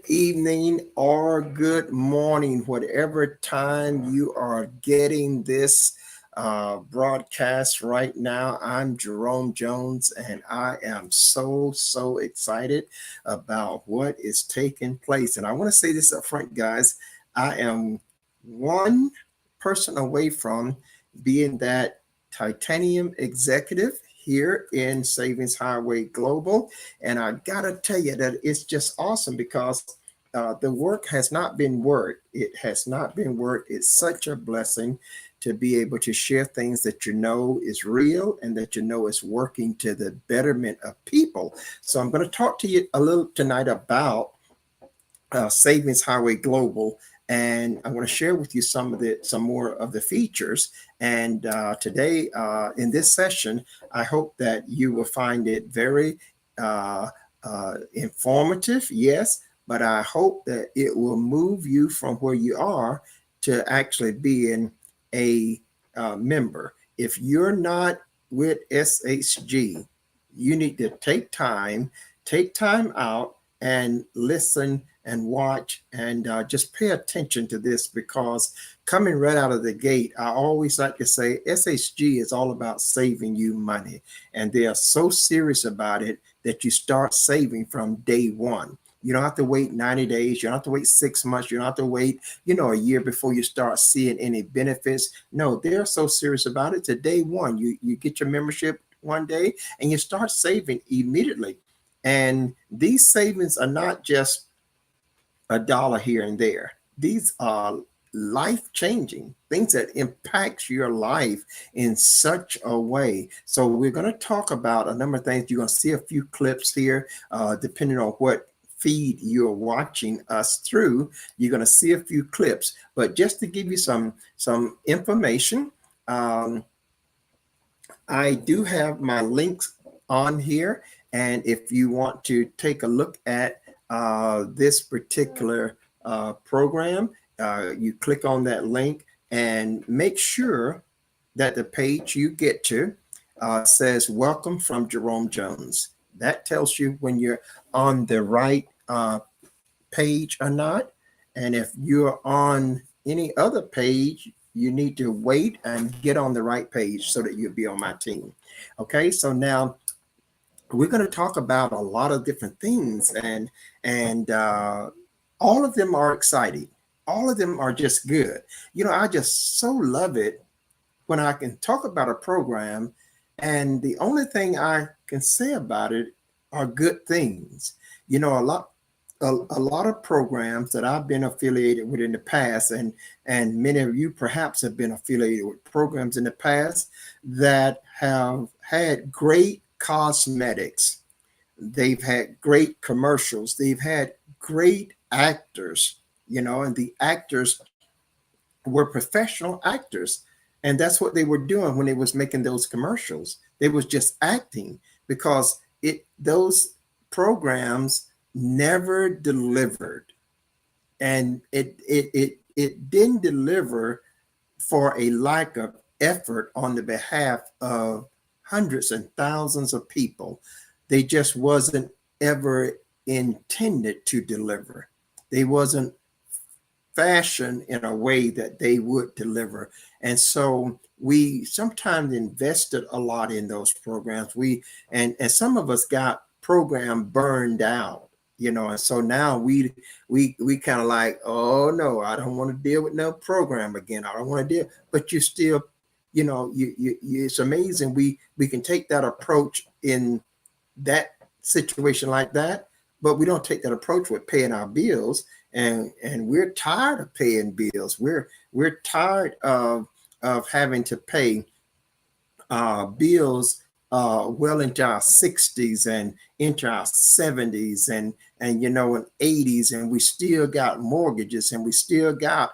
Evening or good morning, whatever time you are getting this broadcast right now. I'm Jerome Jones, and I am so excited about what is taking place. And I want to say this up front, guys. I am one person away from being that titanium executive here in Savings Highway Global. And I gotta tell you that it's just awesome because the work has not been work. It has not been work. It's such a blessing to be able to share things that you know is real and that you know is working to the betterment of people. So I'm going to talk to you a little tonight about Savings Highway Global, and I want to share with you some more of the features. And today, in this session, I hope that you will find it very uh, informative. Yes, but I hope that it will move you from where you are to actually being a member. If you're not with SHG, you need to take time out and listen and watch and just pay attention to this because coming right out of the gate, I always like to say SHG is all about saving you money. And they are so serious about it that you start saving from day one. You don't have to wait 90 days. You don't have to wait 6 months. You don't have to wait, a year before you start seeing any benefits. No, they're so serious about it. To day one, you get your membership one day and you start saving immediately. And these savings are not just a dollar here and there. These are life changing things that impacts your life in such a way. So we're going to talk about a number of things. You're going to see a few clips here, depending on what feed you're watching us through. You're going to see a few clips, but just to give you some information, um, I do have my links on here. And if you want to take a look at this particular program, you click on that link and make sure that the page you get to says welcome from Jerome Jones. That tells you when you're on the right page or not. And if you're on any other page, you need to wait and get on the right page so that you'll be on my team. Okay, so now we're going to talk about a lot of different things, and all of them are exciting. All of them are just good. I just so love it when I can talk about a program, and the only thing I can say about it are good things. A lot of programs that I've been affiliated with in the past, and many of you perhaps have been affiliated with programs in the past that have had great cosmetics. They've had great commercials. They've had great actors, and the actors were professional actors. And that's what they were doing when they was making those commercials. They was just acting because those programs never delivered. And it didn't deliver for a lack of effort on the behalf of hundreds and thousands of people. They just wasn't ever intended to deliver. They wasn't fashioned in a way that they would deliver. And so we sometimes invested a lot in those programs. And some of us got program burned out, and so now we kind of like, oh no, I don't want to deal with no program again. I don't want to deal, but you still, it's amazing. We can take that approach in that situation like that, but we don't take that approach with paying our bills. And we're tired of paying bills. We're tired of having to pay bills well into our 60s and into our 70s and 80s, and we still got mortgages, and we still got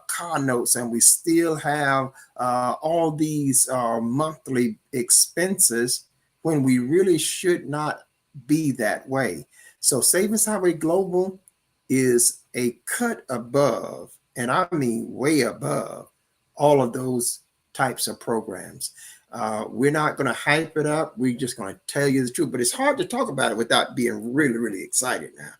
car notes, and we still have all these monthly expenses when we really should not be that way. So Savings Highway Global is a cut above, and I mean way above, all of those types of programs. We're not going to hype it up. We're just going to tell you the truth. But it's hard to talk about it without being really, really excited now.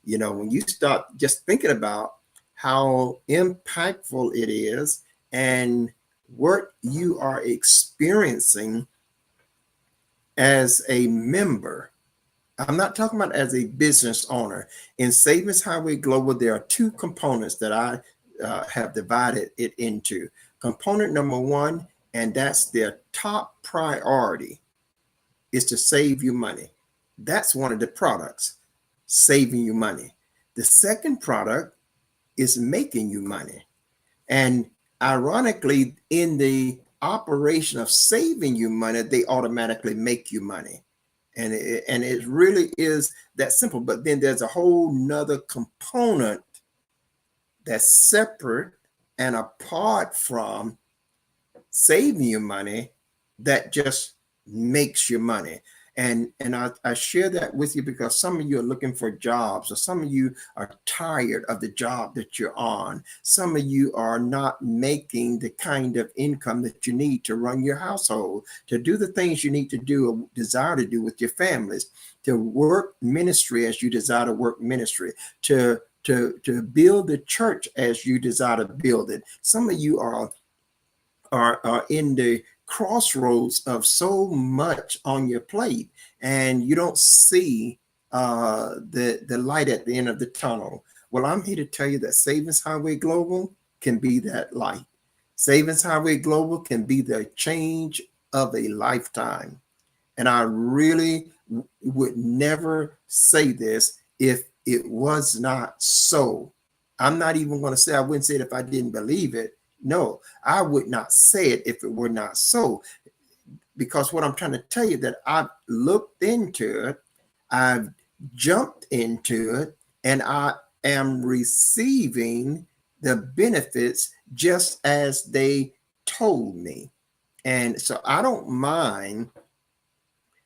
When you start just thinking about how impactful it is and what you are experiencing as a member. I'm not talking about as a business owner. In Savings Highway Global, there are two components that I have divided it into. Component number one, and that's their top priority, is to save you money. That's one of the products, saving you money. The second product is making you money. And ironically, in the operation of saving you money, they automatically make you money. And it really is that simple. But then there's a whole nother component that's separate and apart from saving you money that just makes you money. And I share that with you because some of you are looking for jobs, or some of you are tired of the job that you're on. Some of you are not making the kind of income that you need to run your household, to do the things you need to do or desire to do with your families, to work ministry as you desire to work ministry, to build the church as you desire to build it. Some of you are in the crossroads of so much on your plate, and you don't see the light at the end of the tunnel. Well, I'm here to tell you that Savings Highway Global can be that light. Savings Highway Global can be the change of a lifetime. And I really would never say this if it was not so. I'm not even going to say, I wouldn't say it if I didn't believe it. No, I would not say it if it were not so. Because what I'm trying to tell you, that I've looked into it, I've jumped into it, and I am receiving the benefits just as they told me. And so I don't mind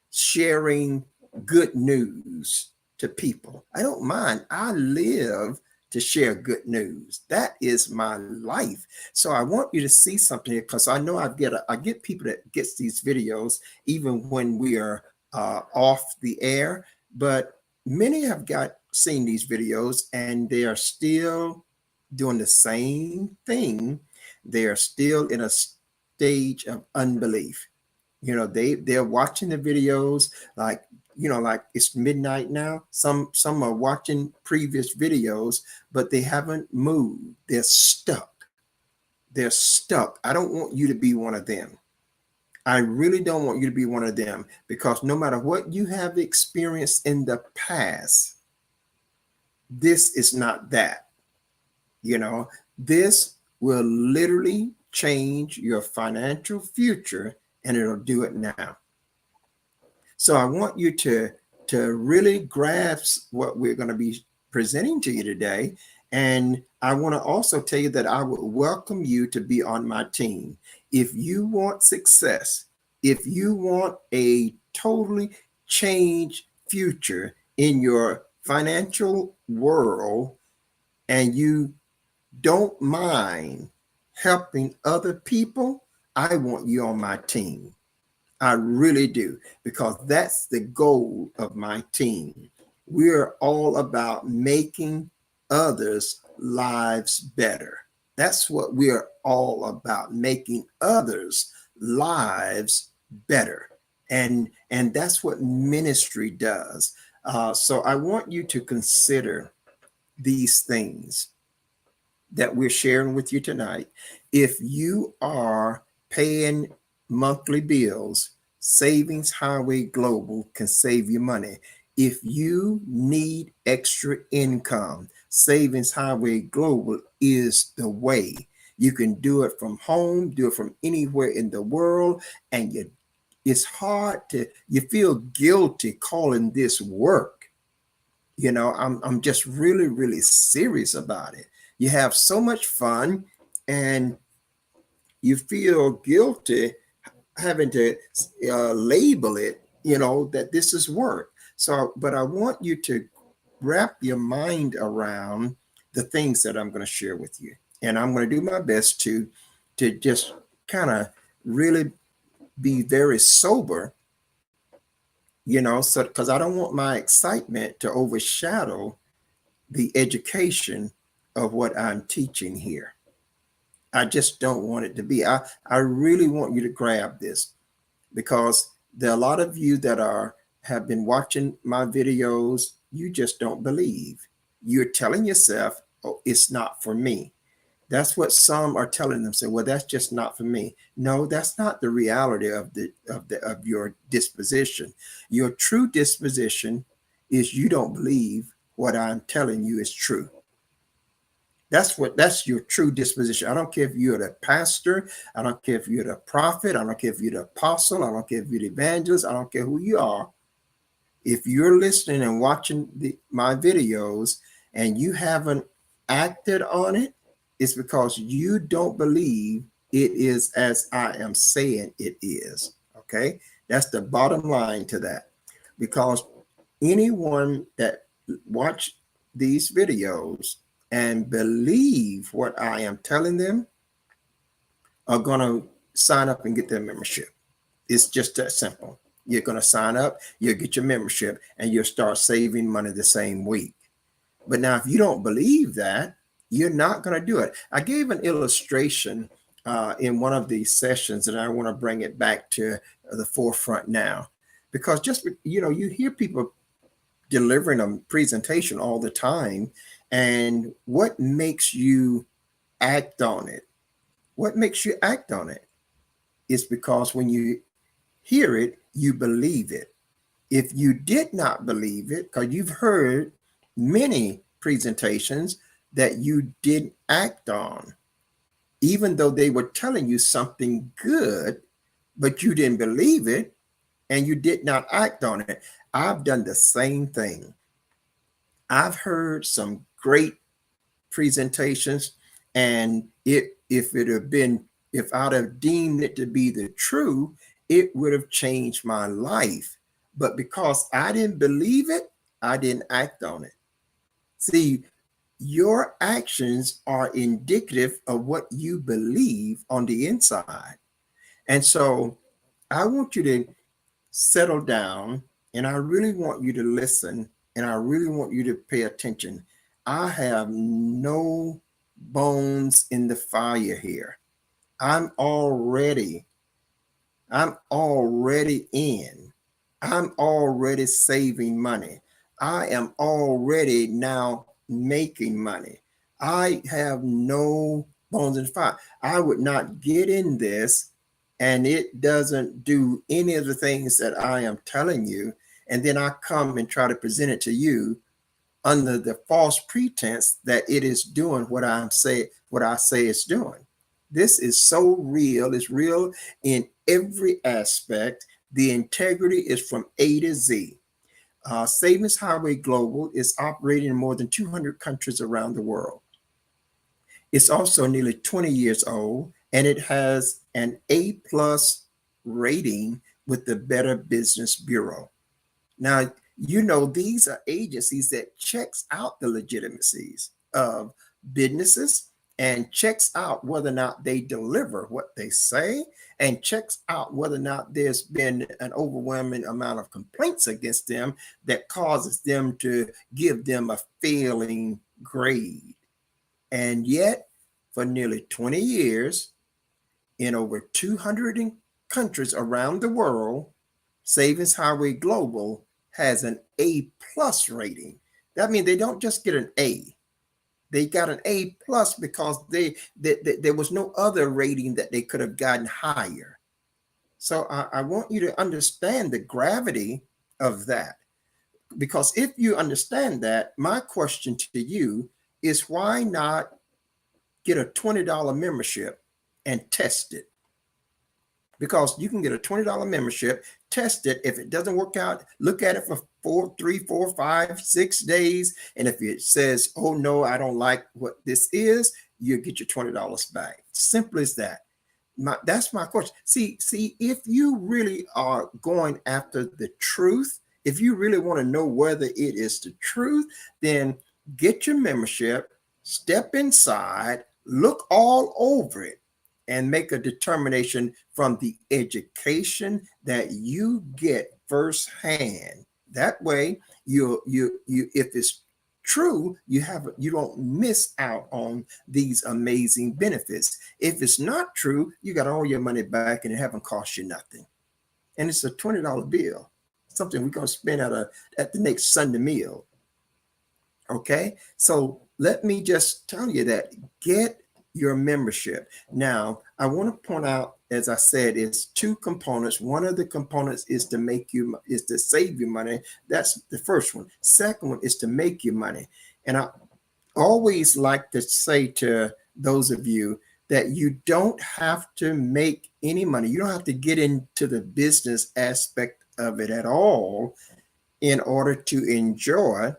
sharing good news to people. I don't mind. I live to share good news. That is my life. So I want you to see something here, because I know I get people that gets these videos even when we are off the air, but many have seen these videos and they are still doing the same thing. They are still in a stage of unbelief. They're watching the videos like, like it's midnight now. Some are watching previous videos, but they haven't moved. They're stuck. They're stuck. I don't want you to be one of them. I really don't want you to be one of them, because no matter what you have experienced in the past, this is not that. This will literally change your financial future, and it'll do it now. So I want you to really grasp what we're going to be presenting to you today. And I want to also tell you that I would welcome you to be on my team. If you want success, if you want a totally changed future in your financial world, and you don't mind helping other people, I want you on my team. I really do, because that's the goal of my team. We're all about making others' lives better. That's what we're all about, making others' lives better. And that's what ministry does. So I want you to consider these things that we're sharing with you tonight. If you are paying monthly bills, Savings Highway Global can save you money. If you need extra income, Savings Highway Global is the way. You can do it from home, do it from anywhere in the world, and it's hard you feel guilty calling this work. I'm just really, really serious about it. You have so much fun, and you feel guilty having to label it, that this is work. So, but I want you to wrap your mind around the things that I'm going to share with you. And I'm going to do my best to just kind of really be very sober, so because I don't want my excitement to overshadow the education of what I'm teaching here. I just don't want it to be. I really want you to grab this, because there are a lot of you that have been watching my videos. You just don't believe. You're telling yourself, oh, it's not for me. That's what some are telling themselves. Well, that's just not for me. No, that's not the reality of your disposition. Your true disposition is you don't believe what I'm telling you is true. That's your true disposition. I don't care if you're the pastor. I don't care if you're the prophet. I don't care if you're the apostle. I don't care if you're the evangelist. I don't care who you are. If you're listening and watching my videos and you haven't acted on it, it's because you don't believe it is as I am saying it is. Okay. That's the bottom line to that. Because anyone that watch these videos and believe what I am telling them are going to sign up and get their membership. It's just that simple. You're going to sign up, you'll get your membership, and you'll start saving money the same week. But now, if you don't believe that, you're not going to do it. I gave an illustration in one of these sessions, and I want to bring it back to the forefront now, because just, you hear people delivering a presentation all the time, and what makes you act on it? What makes you act on it is because when you hear it, you believe it. If you did not believe it, because you've heard many presentations that you didn't act on, even though they were telling you something good, but you didn't believe it and you did not act on it. I've done the same thing. I've heard some great presentations, and if I'd have deemed it to be the true, it would have changed my life. But because I didn't believe it, I didn't act on it. See, your actions are indicative of what you believe on the inside. And so I want you to settle down, and I really want you to listen, and I really want you to pay attention. I have no bones in the fire here. I'm already in. I'm already saving money. I am already now making money. I have no bones in the fire. I would not get in this and it doesn't do any of the things that I am telling you. And then I come and try to present it to you under the false pretense that it is doing what I say it's doing. This is so real. It's real in every aspect. The integrity is from A to Z. Savings Highway Global is operating in more than 200 countries around the world. It's also nearly 20 years old, and it has an A+ rating with the Better Business Bureau. Now, these are agencies that checks out the legitimacies of businesses and checks out whether or not they deliver what they say, and checks out whether or not there's been an overwhelming amount of complaints against them that causes them to give them a failing grade. And yet, for nearly 20 years, in over 200 countries around the world, Savings Highway Global has an A+ rating. That means they don't just get an A. They got an A+ because there was no other rating that they could have gotten higher. So I want you to understand the gravity of that. Because if you understand that, my question to you is, why not get a $20 membership and test it? Because you can get a $20 membership, test it. If it doesn't work out, look at it for 3, 4, 5, 6 days. And if it says, oh no, I don't like what this is, you get your $20 back. Simple as that. That's my question. See, if you really are going after the truth, if you really want to know whether it is the truth, then get your membership, step inside, look all over it, and make a determination from the education that you get firsthand. That way, you if it's true, you don't miss out on these amazing benefits. If it's not true, you got all your money back and it haven't cost you nothing. And it's a $20 bill, something we're going to spend at the next Sunday meal. Okay, so let me just tell you that get your membership. Now, I want to point out, as I said, it's two components. One of the components is to save you money. That's the first one. Second one is to make you money. And I always like to say to those of you that you don't have to make any money. You don't have to get into the business aspect of it at all in order to enjoy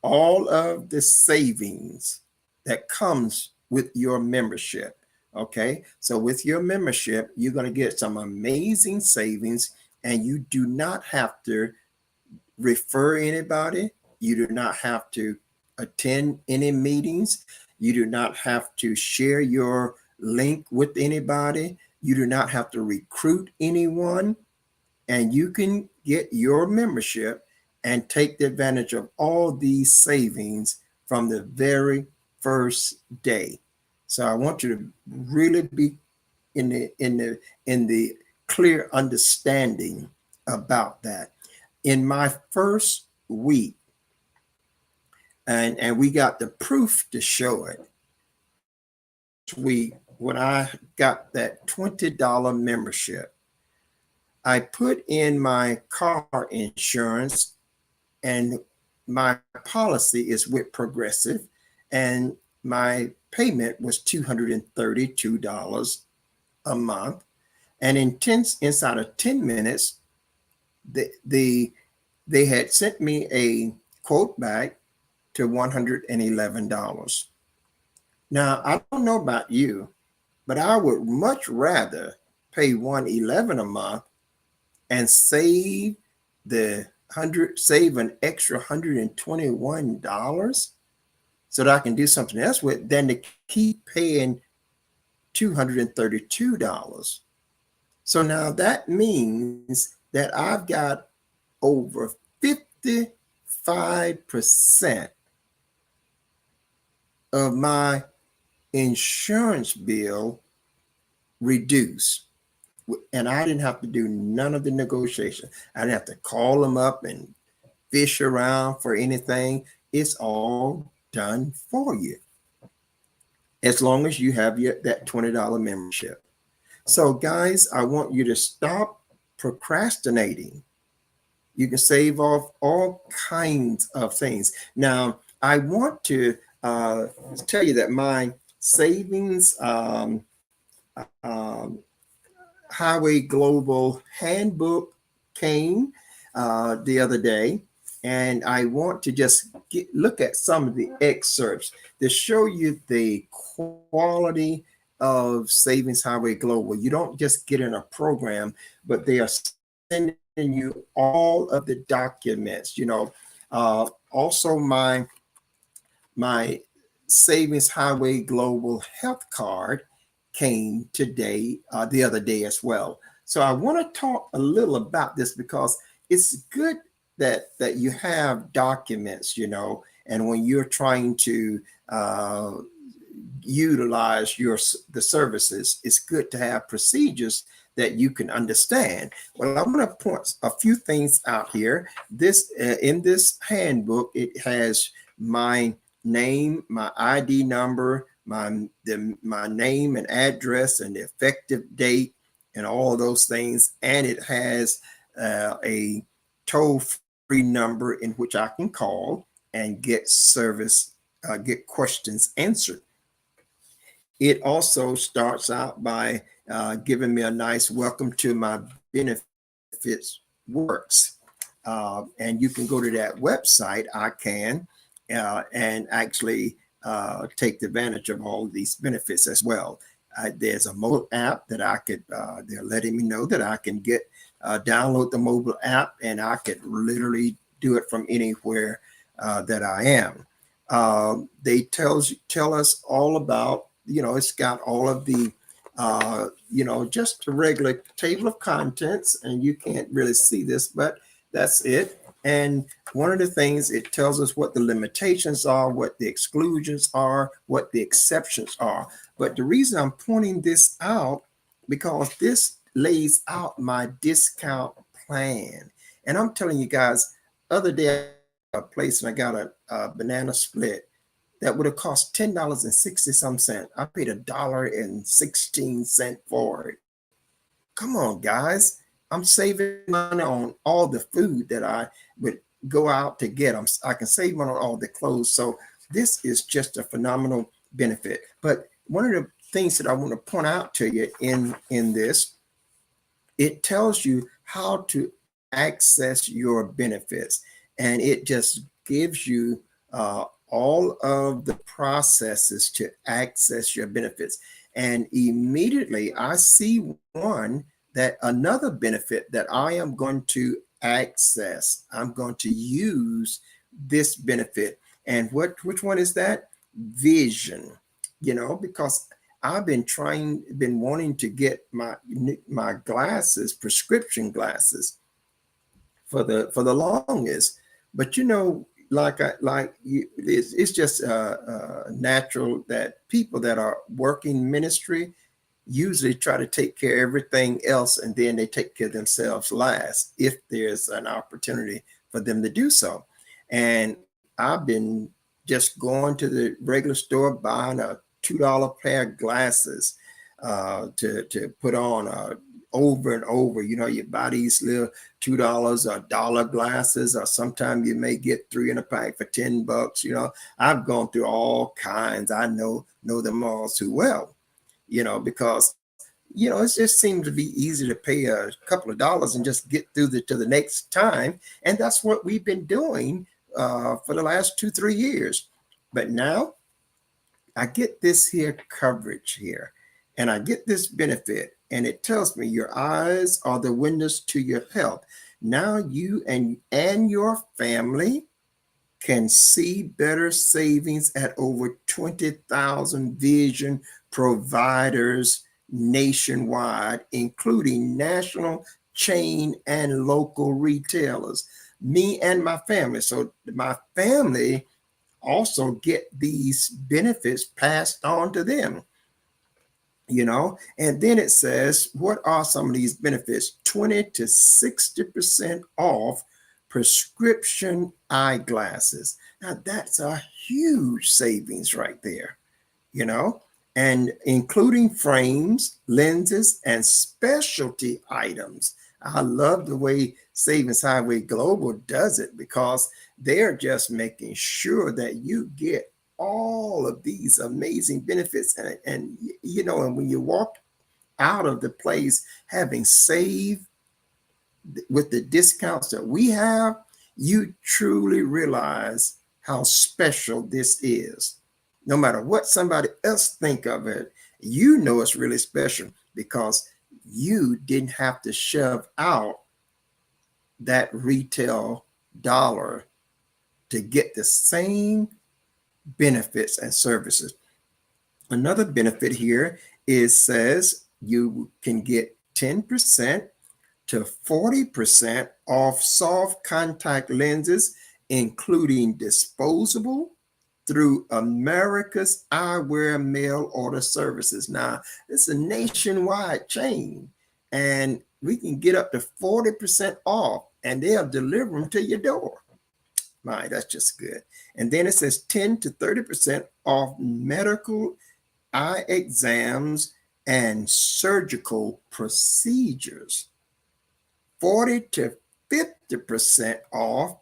all of the savings that comes with your membership. Okay, so with your membership, you're going to get some amazing savings, and you do not have to refer anybody. You do not have to attend any meetings. You do not have to share your link with anybody. You do not have to recruit anyone, and you can get your membership and take the advantage of all these savings from the very first day. So I want you to really be in the clear understanding about that. In my first week, and we got the proof to show it. When I got that $20 membership, I put in my car insurance, and my policy is with Progressive, and my payment was $232 a month. And inside of 10 minutes, they had sent me a quote back to $111. Now, I don't know about you, but I would much rather pay $111 a month and save an extra $121 so that I can do something else with than to keep paying $232. So now that means that I've got over 55% of my insurance bill reduced. And I didn't have to do none of the negotiation. I didn't have to call them up and fish around for anything. It's all done for you, as long as you have that $20 membership. So guys, I want you to stop procrastinating. You can save off all kinds of things. Now, I want to tell you that my savings Highway Global Handbook came the other day, and I want to just look at some of the excerpts to show you the quality of Savings Highway Global. You don't just get in a program, but they are sending you all of the documents. Also my Savings Highway Global Health Card came the other day as well. So I want to talk a little about this because it's good that you have documents, and when you're trying to utilize the services, it's good to have procedures that you can understand. Well, I'm going to point a few things out here. In this handbook, it has my name, my ID number, my name and address and the effective date and all of those things. And it has a toll-free number in which I can call and get questions answered. It also starts out by giving me a nice welcome to my benefits works. And you can go to that website, and actually take advantage of all of these benefits as well. There's a mobile app that they're letting me know that I can download the mobile app, and I could literally do it from anywhere that I am. They tell us all about, it's got all of the, just a regular table of contents, and you can't really see this, but that's it. And one of the things it tells us what the limitations are, what the exclusions are, what the exceptions are. But the reason I'm pointing this out, because this lays out my discount plan. And I'm telling you guys, other day I went to a place and I got a banana split that would have cost $10.60 some cent. I paid $1.16 for it. Come on, guys. I'm saving money on all the food that I would go out to get. I can save money on all the clothes. So this is just a phenomenal benefit. But one of the things that I want to point out to you in this, it tells you how to access your benefits, and it just gives you all of the processes to access your benefits. And immediately I see one, that another benefit that I am going to access, I'm going to use this benefit. And which one is that? Vision. Because I've been wanting to get my glasses, prescription glasses, for the longest. But it's just natural that people that are working ministry usually try to take care of everything else, and then they take care of themselves last if there's an opportunity for them to do so. And I've been just going to the regular store buying a $2 pair of glasses to put on over and over. You buy these little $2 or dollar glasses, or sometimes you may get 3 in a pack for $10. I've gone through all kinds. I know them all too well. Because it just seems to be easy to pay a couple of dollars and just get through to the next time. And that's what we've been doing for the last 2-3 years. But now I get this here coverage here, and I get this benefit, and it tells me your eyes are the windows to your health. Now you and your family can see better savings at over 20,000 vision providers nationwide, including national chain and local retailers. Me and my family. So my family also get these benefits passed on to them. And then it says, what are some of these benefits? 20 to 60% off prescription eyeglasses. Now that's a huge savings right there, and including frames, lenses, and specialty items. I love the way Savings Highway Global does it, because they're just making sure that you get all of these amazing benefits. And when you walk out of the place having saved with the discounts that we have, you truly realize how special this is. No matter what somebody else think of it, it's really special because you didn't have to shove out that retail dollar to get the same benefits and services. Another benefit here says you can get 10% to 40% off soft contact lenses, including disposable, through America's Eyewear mail order services. Now, it's a nationwide chain, and we can get up to 40% off, and they'll deliver them to your door. My, that's just good. And then it says 10 to 30% off medical eye exams and surgical procedures. 40 to 50% off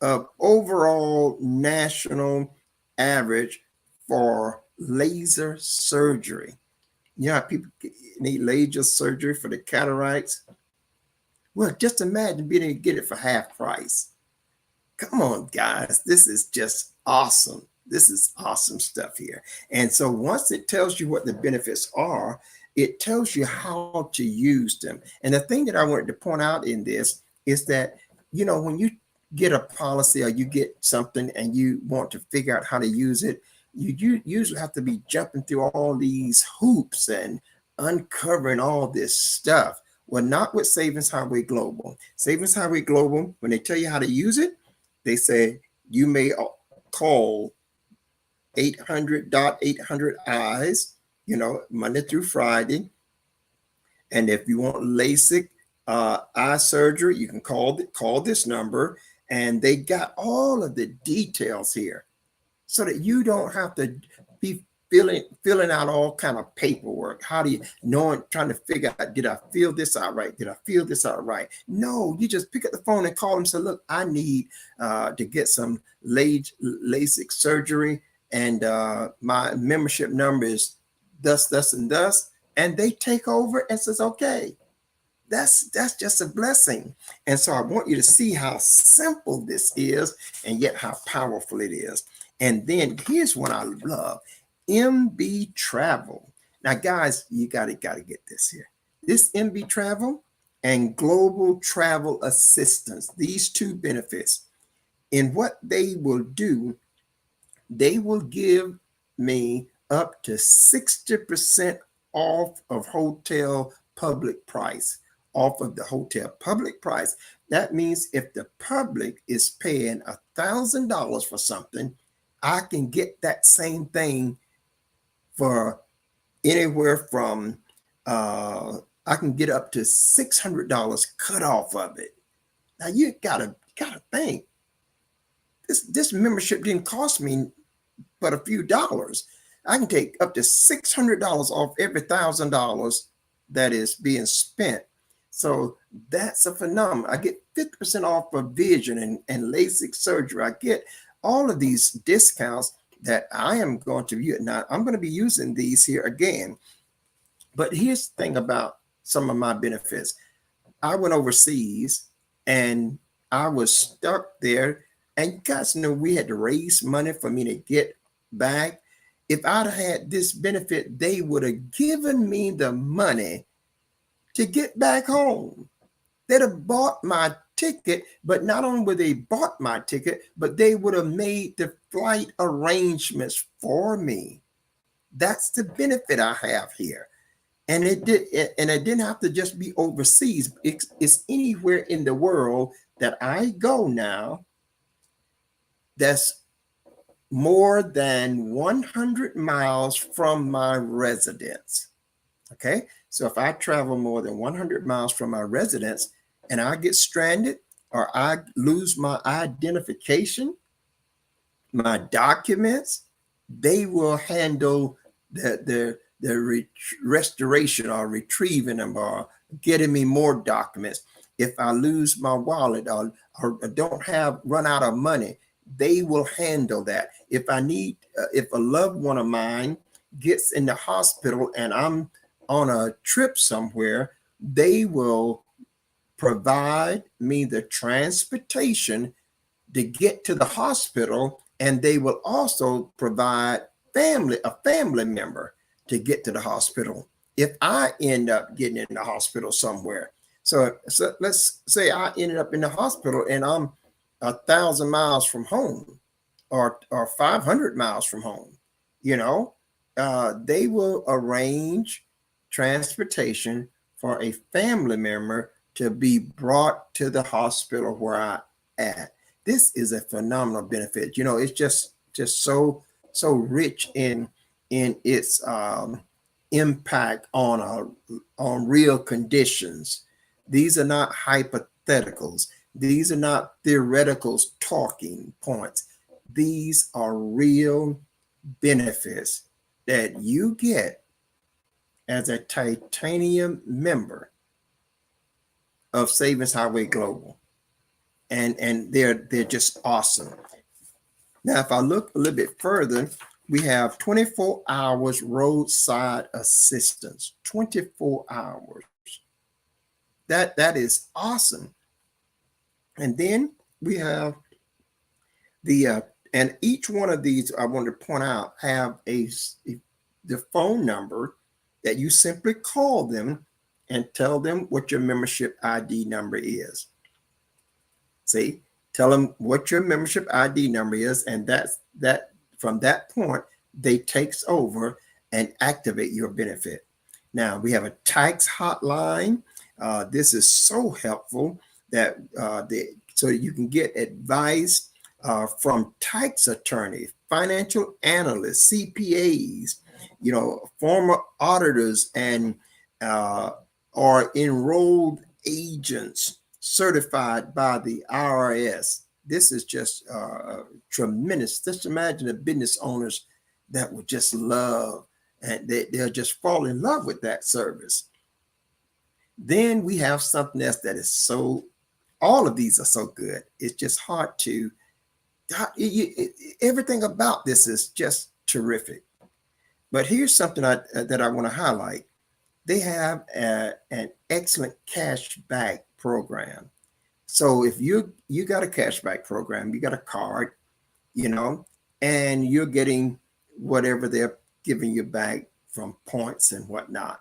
of overall national average for laser surgery. People need laser surgery for the cataracts. Well, just imagine being able to get it for half price. Come on, guys. This is just awesome. This is awesome stuff here. And so once it tells you what the benefits are, it tells you how to use them. And the thing that I wanted to point out in this is that, when you get a policy or you get something and you want to figure out how to use it, you usually have to be jumping through all these hoops and uncovering all this stuff. Well, not with Savings Highway Global. Savings Highway Global, when they tell you how to use it, they say you may call 800.800 eyes, Monday through Friday. And if you want LASIK eye surgery, you can call this number, and they got all of the details here so that you don't have to be filling out all kind of paperwork. How do you trying to figure out, did I fill this out right? Did I fill this out right? No, you just pick up the phone and call them and say, look, I need to get some LASIK surgery, and my membership number is thus, and thus. And they take over and says, okay, that's just a blessing. And so I want you to see how simple this is and yet how powerful it is. And then here's what I love, MB Travel. Now, guys, you gotta get this here. This MB Travel and Global Travel Assistance, these two benefits, and what they will do, they will give me up to 60% off of hotel public price, off of the hotel public price. That means if the public is paying $1,000 for something, I can get that same thing for anywhere from, I can get up to $600 cut off of it. Now you gotta think, this membership didn't cost me but a few dollars. I can take up to $600 off every $1,000 that is being spent. So that's a phenomenon. I get 50% off of vision and LASIK surgery. I get all of these discounts that I am going to use. Now, I'm going to be using these here again. But here's the thing about some of my benefits. I went overseas and I was stuck there. And you guys know we had to raise money for me to get back. If I'd had this benefit, they would have given me the money to get back home. They'd have bought my ticket, but not only would they bought my ticket, but they would have made the flight arrangements for me. That's the benefit I have here. And it didn't have to just be overseas. It's anywhere in the world that I go now that's more than 100 miles from my residence. Okay, so if I travel more than 100 miles from my residence and I get stranded or I lose my identification, my documents, they will handle the restoration or retrieving them or getting me more documents. If I lose my wallet or don't run out of money, they will handle that. If I need, if a loved one of mine gets in the hospital and I'm on a trip somewhere, they will provide me the transportation to get to the hospital, and they will also provide a family member to get to the hospital if I end up getting in the hospital somewhere. So let's say I ended up in the hospital and I'm 1,000 miles from home or 500 miles from home, they will arrange transportation for a family member to be brought to the hospital where I at. This is a phenomenal benefit. It's just so rich in its impact on real conditions. These are not hypotheticals. These are not theoreticals talking points. These are real benefits that you get as a titanium member of Savings Highway Global. And they're just awesome. Now, if I look a little bit further, we have 24 hours roadside assistance, 24 hours. That is awesome. And then we have and each one of these, I want to point out, have the phone number that you simply call them and tell them what your membership ID number is. See, tell them what your membership ID number is, and that from that point, they takes over and activate your benefit. Now, we have a tax hotline. This is so helpful that so you can get advice from tax attorneys, financial analysts, CPAs, former auditors, and or enrolled agents certified by the IRS. This is just tremendous. Just imagine the business owners that would just love, and they'll just fall in love with that service. Then we have something else that is so, all of these are so good. It's just hard to, everything about this is just terrific. But here's something that I want to highlight. They have an excellent cashback program. So if you got a cashback program, you got a card, and you're getting whatever they're giving you back from points and whatnot.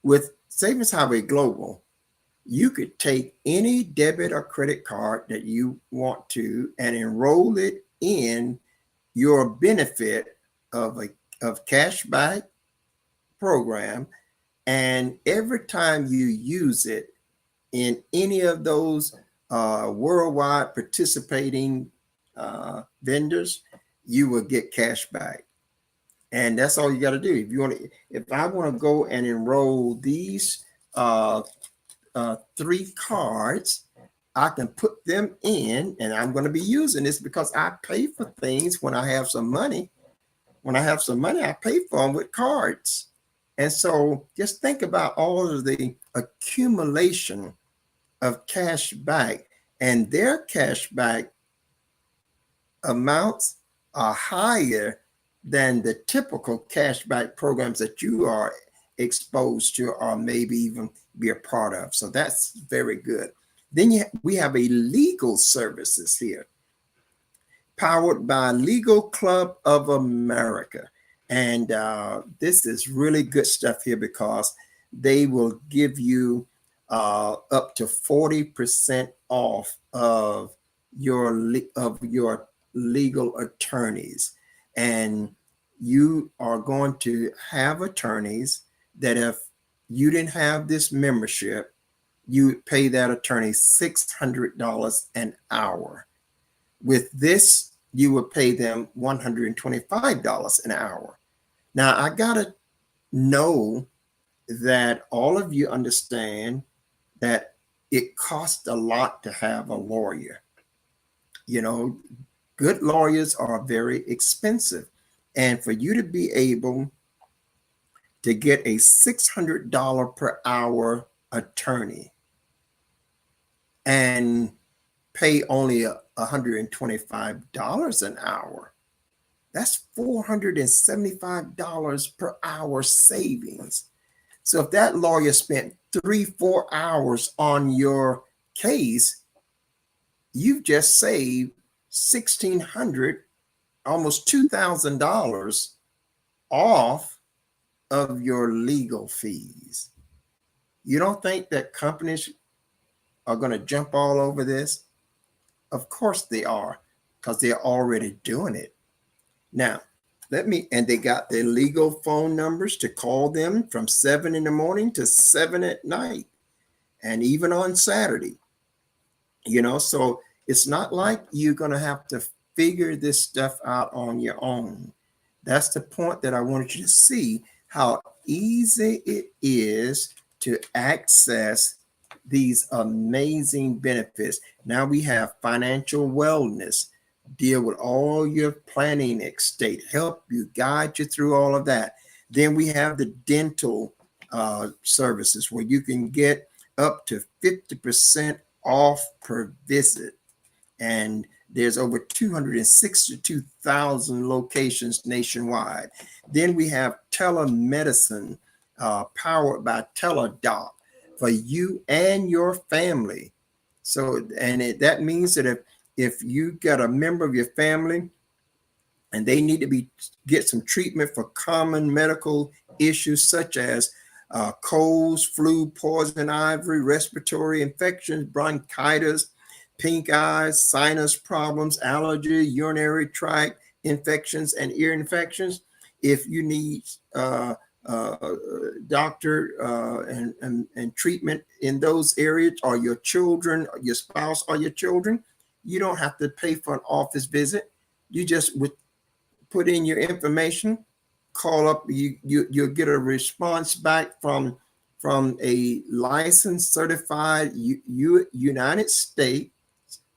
With Savings Highway Global, you could take any debit or credit card that you want to and enroll it in your benefit of cashback program. And every time you use it in any of those worldwide participating vendors, you will get cash back. And that's all you got to do. If I want to go and enroll these 3 cards, I can put them in, and I'm going to be using this because I pay for things when I have some money. When I have some money, I pay for them with cards. And so just think about all of the accumulation of cash back, and their cash back amounts are higher than the typical cashback programs that you are exposed to or maybe even be a part of. So that's very good. Then we have a legal services here, powered by Legal Club of America. And this is really good stuff here because they will give you up to 40% off of your legal attorneys. And you are going to have attorneys that if you didn't have this membership, you would pay that attorney $600 an hour. With this, you would pay them $125 an hour. Now, I got to know that all of you understand that it costs a lot to have a lawyer. Good lawyers are very expensive. And for you to be able to get a $600 per hour attorney and pay only $125 an hour, that's $475 per hour savings. So if that lawyer spent 3-4 hours on your case, you've just saved $1,600, almost $2,000 off of your legal fees. You don't think that companies are going to jump all over this? Of course they are, because they're already doing it. Now, and they got their legal phone numbers to call them from 7 in the morning to 7 at night, and even on Saturday. So it's not like you're going to have to figure this stuff out on your own. That's the point that I wanted you to see, how easy it is to access these amazing benefits. Now we have financial wellness, deal with all your planning estate, help you, guide you through all of that. Then we have the dental services where you can get up to 50% off per visit. And there's over 262,000 locations nationwide. Then we have telemedicine powered by Teladoc for you and your family. So, and that means that if you got a member of your family and they need to get some treatment for common medical issues such as colds, flu, poison ivy, respiratory infections, bronchitis, pink eyes, sinus problems, allergy, urinary tract infections, and ear infections. If you need doctor and treatment in those areas, or your children, or your spouse, or your children, you don't have to pay for an office visit. You just would put in your information, call up, you'll get a response back from a licensed certified United States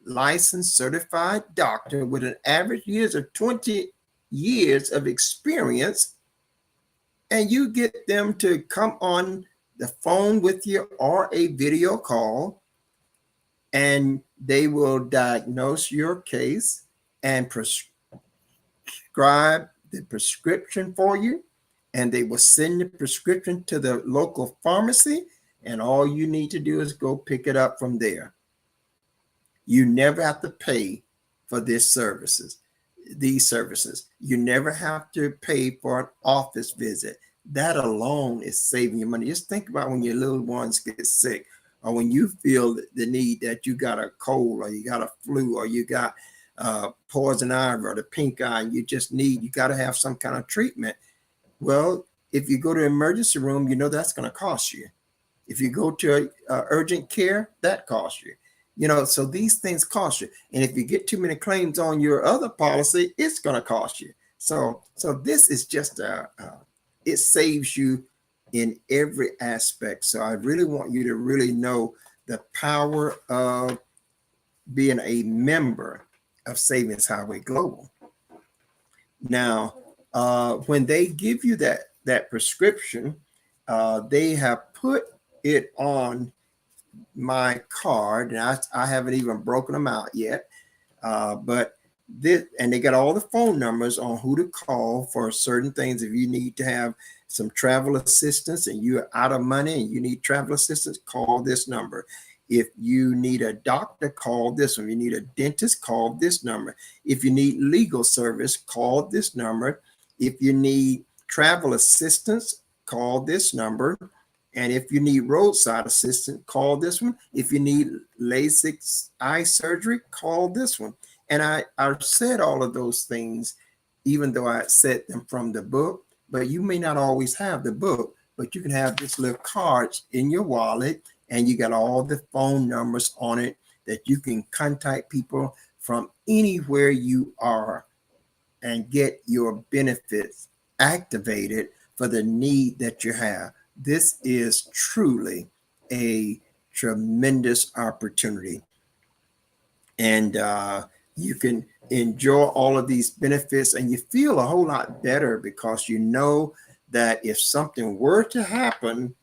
licensed certified doctor with an average years of 20 years of experience, and you get them to come on the phone with you or a video call, and they will diagnose your case and prescribe the prescription for you, and they will send the prescription to the local pharmacy, and all you need to do is go pick it up from there. You never have to pay for these services. You never have to pay for an office visit. That alone is saving you money. Just think about when your little ones get sick, or when you feel the need that you got a cold, or you got a flu, or you got poison ivy or the pink eye, and you got to have some kind of treatment. Well, if you go to emergency room, you know that's going to cost you. If you go to urgent care, that costs you. So these things cost you. And if you get too many claims on your other policy, it's going to cost you. So this is just it saves you in every aspect. So I really want you to really know the power of being a member of Savings Highway Global. Now, when they give you that prescription, they have put it on my card, and I haven't even broken them out yet. But they got all the phone numbers on who to call for certain things. If you need to have some travel assistance and you're out of money and you need travel assistance, call this number. If you need a doctor, call this one. If you need a dentist, call this number. If you need legal service, call this number. If you need travel assistance, call this number. And if you need roadside assistance, call this one. If you need LASIK eye surgery, call this one. And I said all of those things, even though I said them from the book, but you may not always have the book, but you can have this little card in your wallet, and you got all the phone numbers on it that you can contact people from anywhere you are and get your benefits activated for the need that you have. This is truly a tremendous opportunity. And you can enjoy all of these benefits, and you feel a whole lot better because you know that if something were to happen,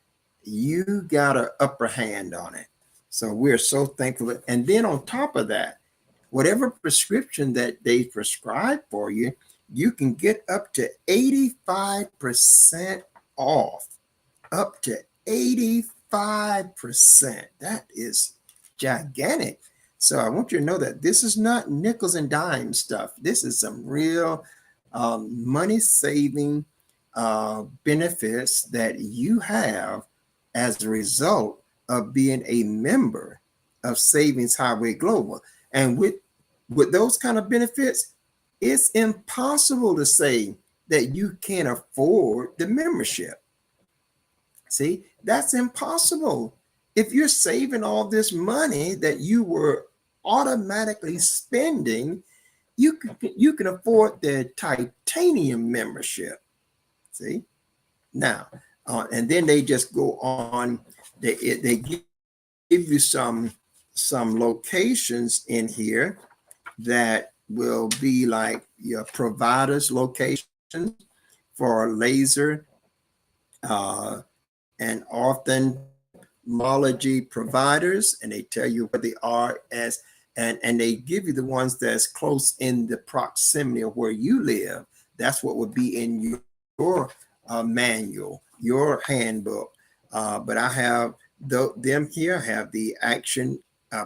you got an upper hand on it. So we're so thankful. And then on top of that, whatever prescription that they prescribe for you, you can get up to 85% off. Up to 85%. That is gigantic. So I want you to know that this is not nickels and dimes stuff. This is some real money-saving benefits that you have as a result of being a member of Savings Highway Global. And with those kind of benefits, it's impossible to say that you can't afford the membership. See, that's impossible. If you're saving all this money that you were automatically spending, you can afford the titanium membership. See, now, and then they just go on. They give you some locations in here that will be like your providers' locations for laser and ophthalmology providers, and they tell you where they are and they give you the ones that's close in the proximity of where you live. That's what would be in your manual, your handbook. But I have them here. I have the Action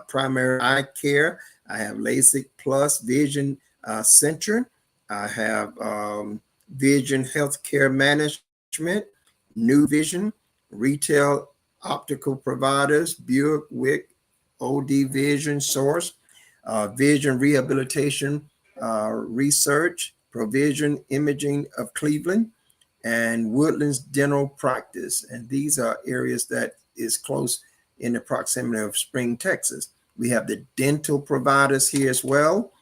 Primary Eye Care. I have LASIK Plus Vision Center. I have Vision Healthcare Management, New Vision, Retail Optical Providers, Buick, Wick, OD Vision Source, Vision Rehabilitation Research, Provision Imaging of Cleveland, and Woodlands Dental Practice. And these are areas that is close in the proximity of Spring, Texas. We have the dental providers here as well,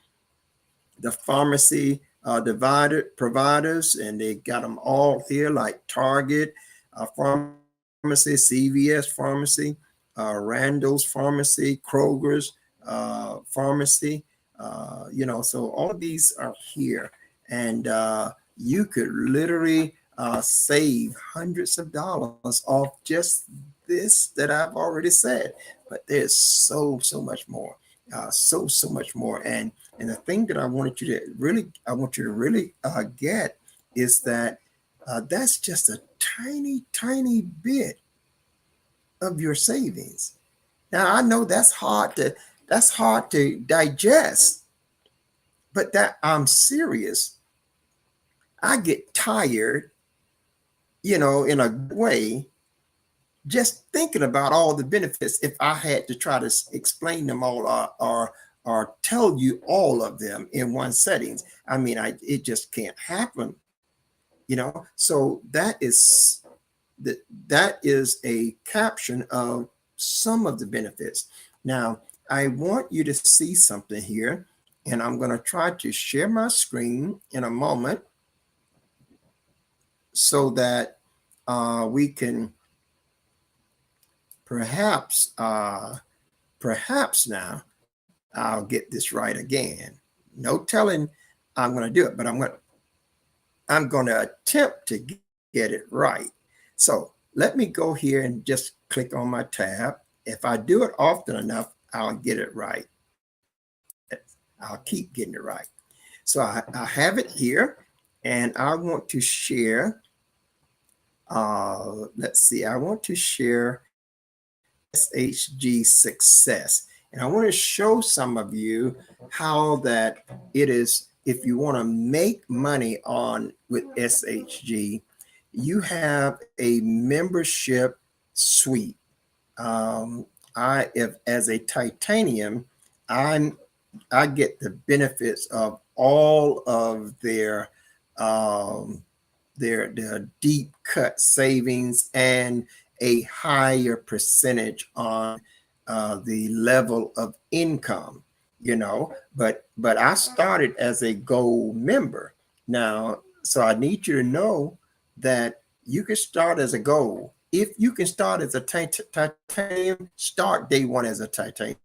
the pharmacy providers, and they got them all here like Target Pharmacy, CVS Pharmacy, Randall's Pharmacy, Kroger's Pharmacy. So all of these are here, and you could literally save hundreds of dollars off just this that I've already said. But there's so much more, so much more, and the thing that I want you to really get is that that's just a tiny bit of your savings. Now I know that's hard to digest, but that I'm serious. I get tired, in a way, just thinking about all the benefits if I had to try to explain them all or tell you all of them in one settings. I mean, it just can't happen, So that is a caption of some of the benefits. Now, I want you to see something here, and I'm going to try to share my screen in a moment so that we can perhaps now I'll get this right again. No telling I'm going to do it, but I'm going to attempt to get it right. So let me go here and just click on my tab. If I do it often enough, I'll get it right. I'll keep getting it right. So I have it here, and I want to share. Let's see. I want to share SHG success. And I want to show some of you how that it is. If you want to make money on with SHG, you have a membership suite. If as a titanium, I get the benefits of all of their deep cut savings and a higher percentage on the level of income, but I started as a gold member. Now, so I need you to know that you can start as a gold. If you can start as a titanium, start day one as a titanium.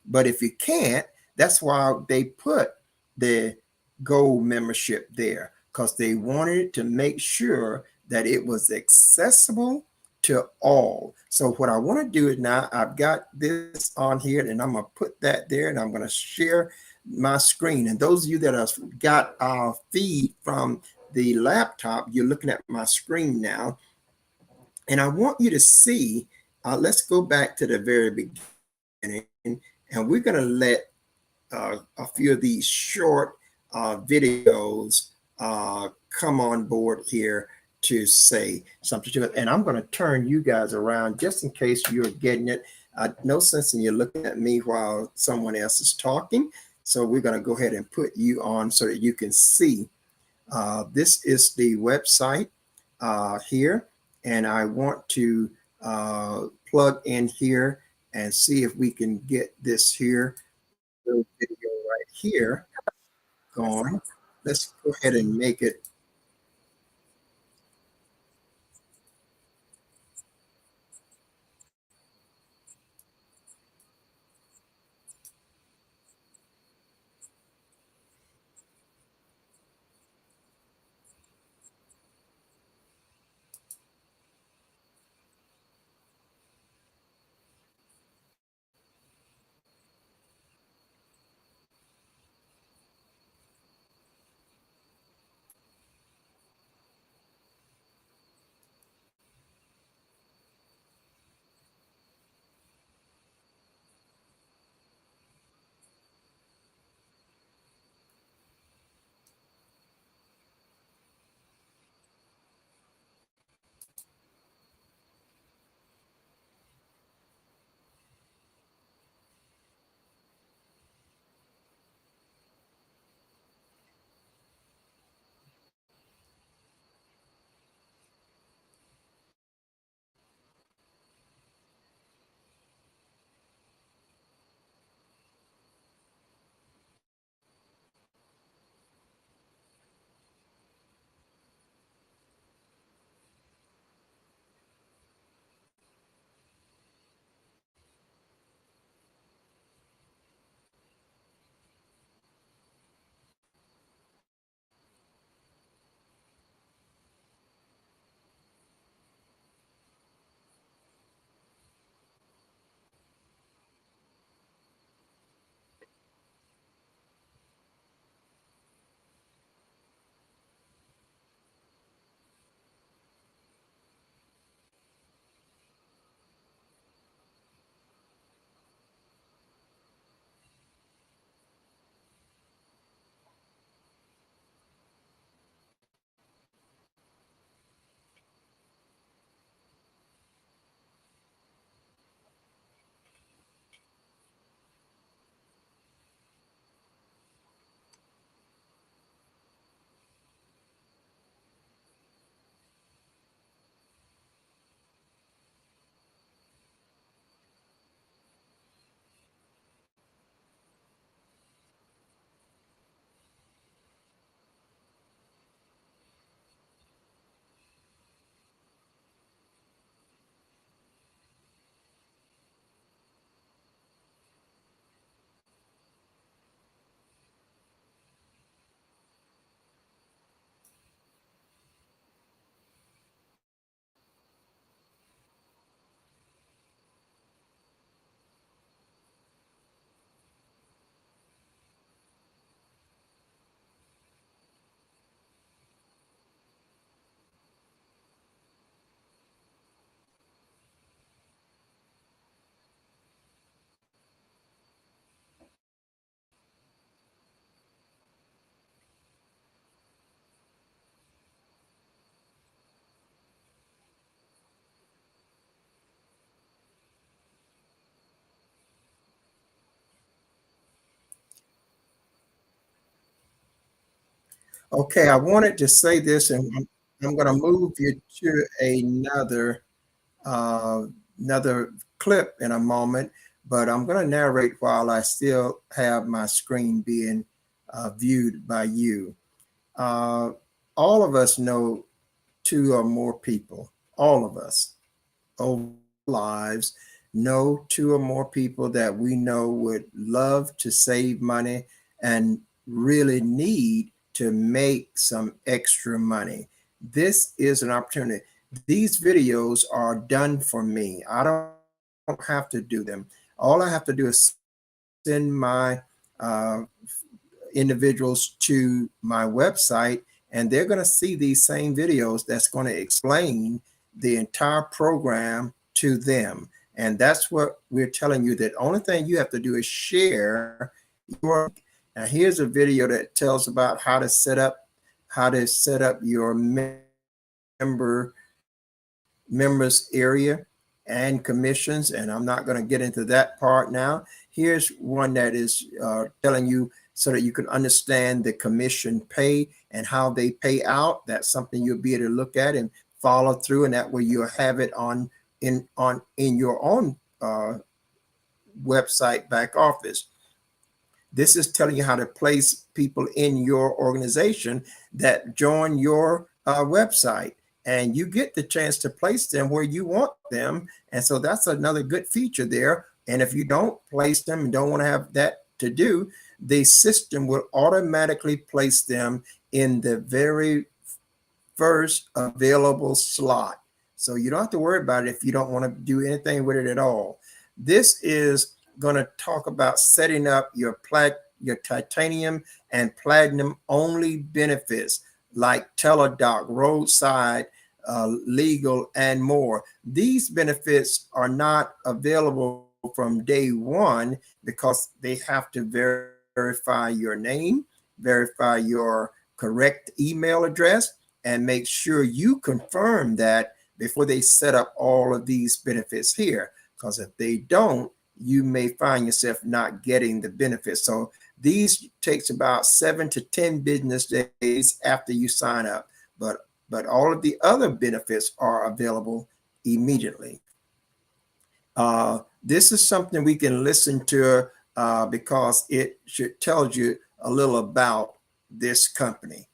But if you can't, that's why they put the gold membership there, because they wanted to make sure that it was accessible to all. So what I want to do is now I've got this on here, and I'm going to put that there, and I'm going to share my screen. And those of you that have got our feed from the laptop, you're looking at my screen now. And I want you to see, let's go back to the very beginning, and we're going to let a few of these short videos come on board here to say something to it. And I'm going to turn you guys around just in case you're getting it. No sense in you looking at me while someone else is talking. So we're going to go ahead and put you on so that you can see. This is the website here. And I want to plug in here and see if we can get this here little video right here going. Let's go ahead and make it. Okay, I wanted to say this, and I'm going to move you to uh, another clip in a moment, but I'm going to narrate while I still have my screen being viewed by you. Uh, all of us know two or more people. All of us over lives know two or more people that we know would love to save money and really need to make some extra money. This is an opportunity. These videos are done for me. I don't have to do them. All I have to do is send my individuals to my website, and they're going to see these same videos that's going to explain the entire program to them. And that's what we're telling you. That only thing you have to do is share your. Now here's a video that tells about how to set up your members area and commissions, and I'm not going to get into that part now. Here's one that is telling you so that you can understand the commission pay and how they pay out. That's something you'll be able to look at and follow through, and that way you'll have it in your own website back office. This is telling you how to place people in your organization that join your website, and you get the chance to place them where you want them. And so that's another good feature there. And if you don't place them and don't want to have that to do, the system will automatically place them in the very first available slot. So you don't have to worry about it if you don't want to do anything with it at all. This is going to talk about setting up your titanium and platinum only benefits like teledoc, roadside, legal, and more. These benefits are not available from day one because they have to verify your name, verify your correct email address, and make sure you confirm that before they set up all of these benefits here. Because if they don't, you may find yourself not getting the benefits. So these takes about 7 to 10 business days after you sign up, but all of the other benefits are available immediately. This is something we can listen to because it should tell you a little about this company.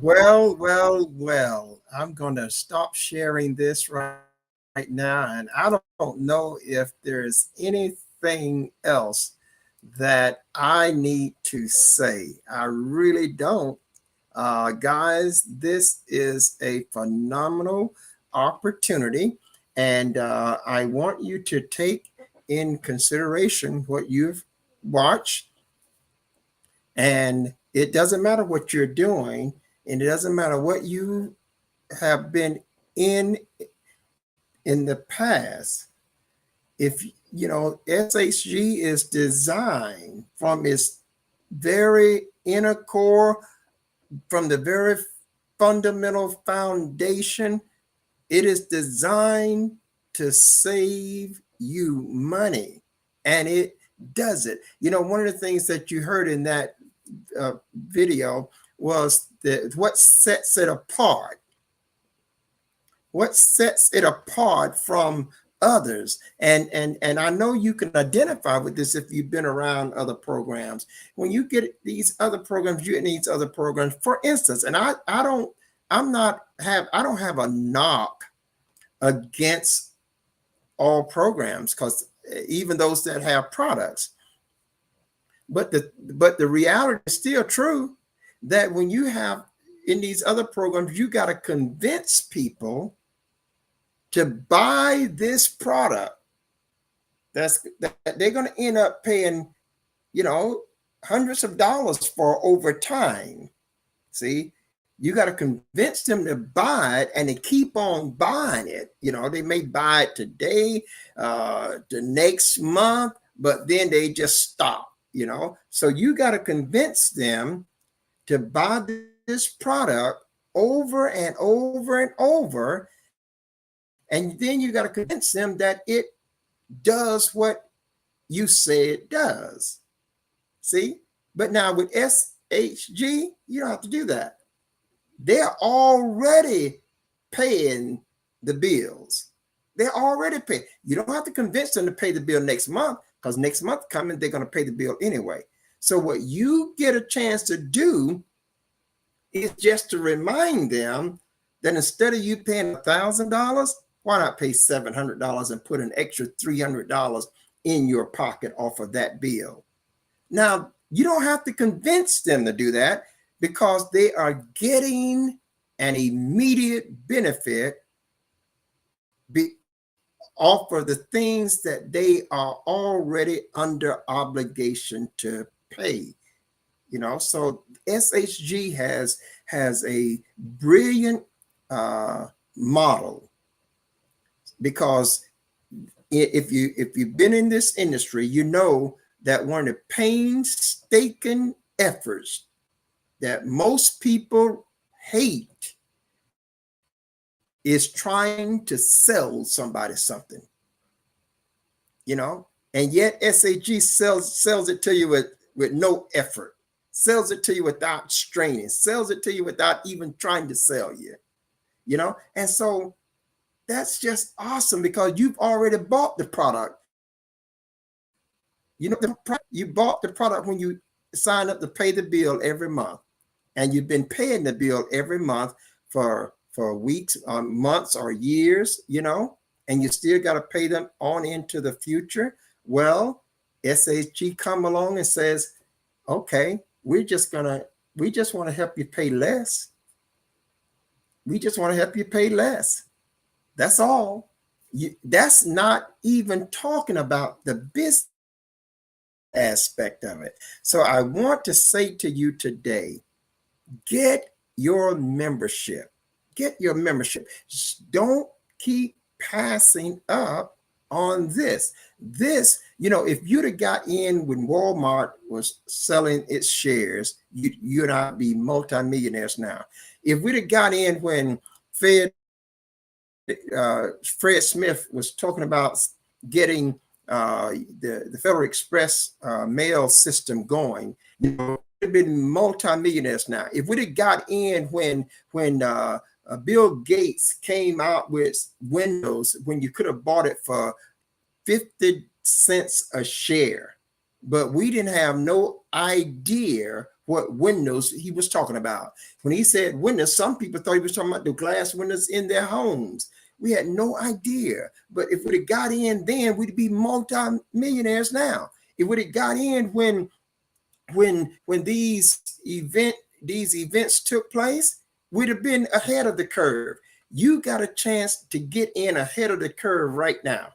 Well. I'm going to stop sharing this right now, and I don't know if there's anything else that I need to say. I really don't. Guys, this is a phenomenal opportunity, and I want you to take in consideration what you've watched. And it doesn't matter what you're doing, and it doesn't matter what you have been in in the past. If you know, SHG is designed from its very inner core, from the very fundamental foundation. It is designed to save you money, and it does it. You know, one of the things that you heard in that video was what sets it apart. What sets it apart from others? And I know you can identify with this if you've been around other programs. When you get these other programs, you get these other programs. For instance, and I don't have a knock against all programs, because even those that have products. But the reality is still true that when you have in these other programs, you got to convince people to buy this product that they're going to end up paying, you know, hundreds of dollars for over time. See, you got to convince them to buy it, and they keep on buying it. You know, they may buy it today, the next month, but then they just stop, you know. So you got to convince them to buy this product over and over and over. And then you got to convince them that it does what you say it does. See? But now with SHG, you don't have to do that. They're already paying the bills. They're already paying. You don't have to convince them to pay the bill next month, because next month coming, they're going to pay the bill anyway. So what you get a chance to do is just to remind them that instead of you paying $1,000, why not pay $700 and put an extra $300 in your pocket off of that bill? Now, you don't have to convince them to do that, because they are getting an immediate benefit off of the things that they are already under obligation to pay. You know, so SHG has a brilliant model, because if you've been in this industry, you know that one of the painstaking efforts that most people hate is trying to sell somebody something, you know, and yet SHG sells it to you with no effort, sells it to you without straining, sells it to you without even trying to sell you, you know. And so that's just awesome, because you've already bought the product. You know, you bought the product when you sign up to pay the bill every month, and you've been paying the bill every month for weeks, months, or years, you know, and you still got to pay them on into the future. Well, SHG come along and says, okay, we just want to help you pay less. We just want to help you pay less. That's all. That's not even talking about the business aspect of it. So I want to say to you today, get your membership. Get your membership. Don't keep passing up on this. You know, if you'd have got in when Walmart was selling its shares, you'd not be multimillionaires now. If we'd have got in when Fred Smith was talking about getting the Federal Express mail system going, you know, we'd have been multimillionaires now. If we'd have got in when Bill Gates came out with Windows, when you could have bought it for 50 cents a share, but we didn't have no idea what windows he was talking about. When he said windows, some people thought he was talking about the glass windows in their homes. We had no idea. But if we'd have got in then, we'd be multi-millionaires now. It would have got in when these events took place, we'd have been ahead of the curve. You got a chance to get in ahead of the curve right now.